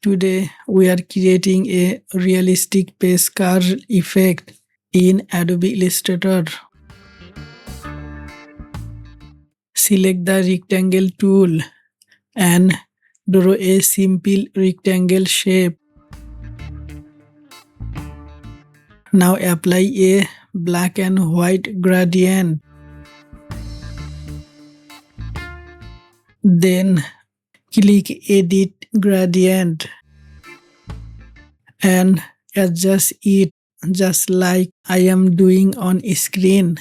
Today we are creating a realistic face curl effect in Adobe Illustrator. Select the rectangle tool and draw a simple rectangle shape. Now apply a black and white gradient. Then click Edit Gradient and adjust it just like I am doing on screen.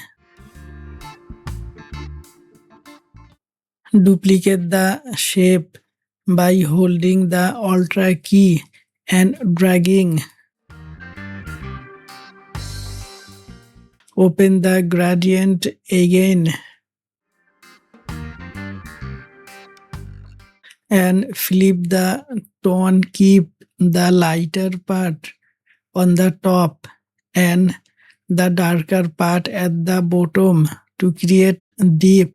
Duplicate the shape by holding the Alt key and dragging. Open the gradient again and flip the tone. Keep the lighter part on the top and the darker part at the bottom to create deep.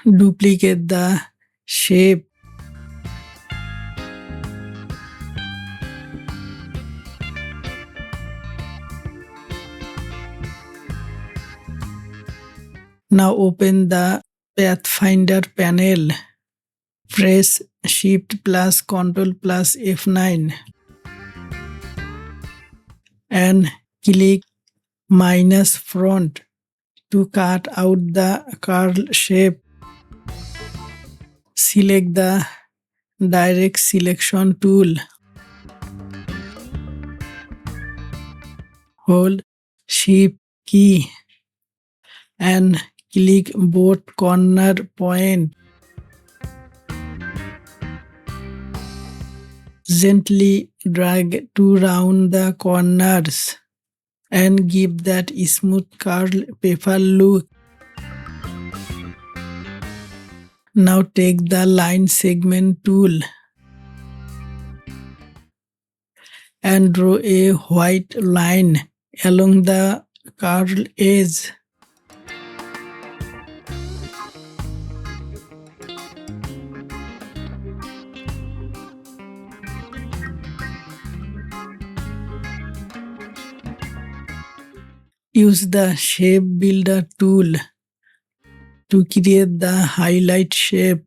Duplicate the shape. Now open the Pathfinder panel. Press Shift plus Ctrl plus F9 and click minus front to cut out the curl shape. Select the direct selection tool. Hold Shift key and click both corner point. Gently drag to round the corners and give that smooth curl paper look. Now take the line segment tool and draw a white line along the curl edge. Use the Shape Builder tool to create the highlight shape.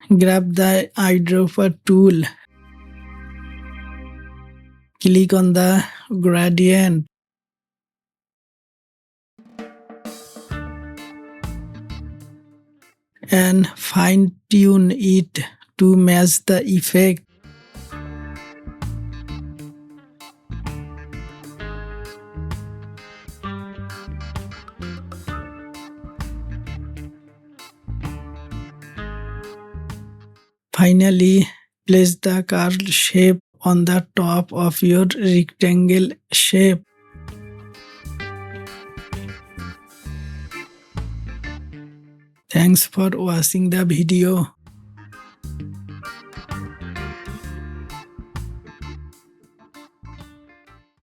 Grab the eyedropper tool. Click on the gradient. And fine-tune it to match the effect. Finally, place the curl shape on the top of your rectangle shape. Thanks for watching the video.